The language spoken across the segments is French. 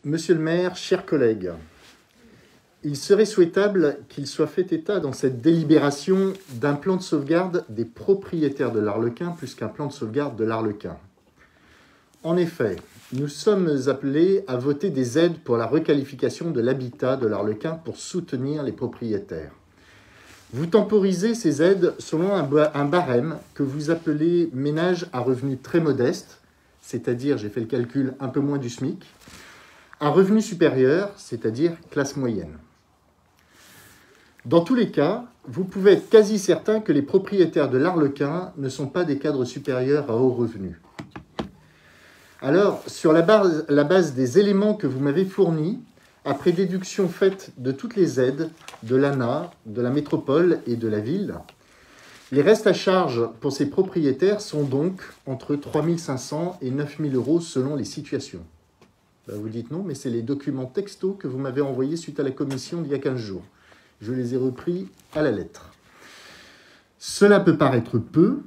Monsieur le maire, chers collègues, il serait souhaitable qu'il soit fait état dans cette délibération d'un plan de sauvegarde des propriétaires de l'Arlequin plus qu'un plan de sauvegarde de l'Arlequin. En effet, nous sommes appelés à voter des aides pour la requalification de l'habitat de l'Arlequin pour soutenir les propriétaires. Vous temporisez ces aides selon un barème que vous appelez ménage à revenus très modestes, c'est-à-dire, j'ai fait le calcul, un peu moins du SMIC, à revenu supérieur, c'est-à-dire classe moyenne. Dans tous les cas, vous pouvez être quasi certain que les propriétaires de l'Arlequin ne sont pas des cadres supérieurs à haut revenu. Alors, sur la base des éléments que vous m'avez fournis, après déduction faite de toutes les aides de l'ANA, de la métropole et de la ville, les restes à charge pour ces propriétaires sont donc entre 3 500 et 9 000 euros selon les situations. Ben vous dites non, mais c'est les documents textos que vous m'avez envoyés suite à la commission d'il y a 15 jours. Je les ai repris à la lettre. Cela peut paraître peu,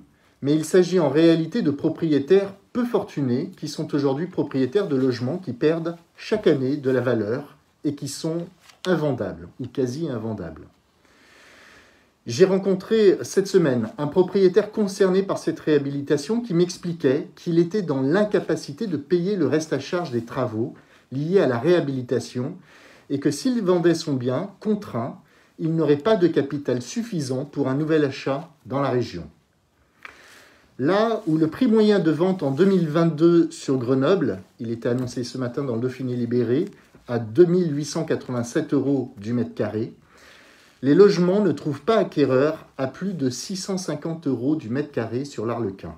mais il s'agit en réalité de propriétaires peu fortunés qui sont aujourd'hui propriétaires de logements qui perdent chaque année de la valeur et qui sont invendables ou quasi invendables. J'ai rencontré cette semaine un propriétaire concerné par cette réhabilitation qui m'expliquait qu'il était dans l'incapacité de payer le reste à charge des travaux liés à la réhabilitation et que s'il vendait son bien contraint, il n'aurait pas de capital suffisant pour un nouvel achat dans la région. Là où le prix moyen de vente en 2022 sur Grenoble, il était annoncé ce matin dans le Dauphiné libéré, à 2 887 € du mètre carré, les logements ne trouvent pas acquéreur à plus de 650 € du mètre carré sur l'Arlequin.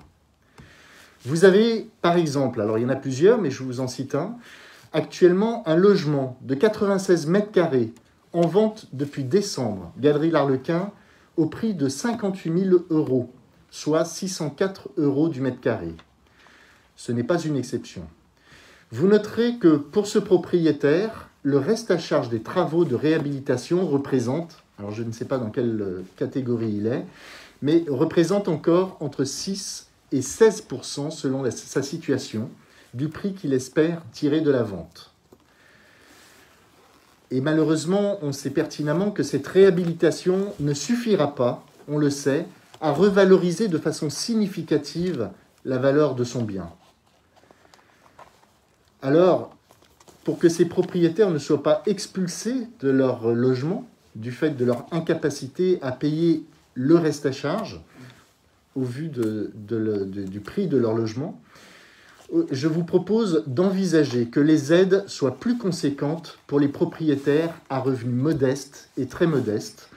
Vous avez, par exemple, alors il y en a plusieurs, mais je vous en cite un, actuellement un logement de 96 mètres carrés en vente depuis décembre, Galerie l'Arlequin, au prix de 58 000 €, soit 604 € du mètre carré. Ce n'est pas une exception. Vous noterez que pour ce propriétaire, le reste à charge des travaux de réhabilitation représente, alors je ne sais pas dans quelle catégorie il est, mais représente encore entre 6 et 16% selon sa situation du prix qu'il espère tirer de la vente. Et malheureusement, on sait pertinemment que cette réhabilitation ne suffira pas, on le sait, à revaloriser de façon significative la valeur de son bien. Alors, pour que ces propriétaires ne soient pas expulsés de leur logement, du fait de leur incapacité à payer le reste à charge, au vu du prix de leur logement, je vous propose d'envisager que les aides soient plus conséquentes pour les propriétaires à revenus modestes et très modestes,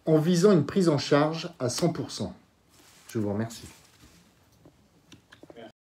en visant une prise en charge à 100%. Je vous remercie.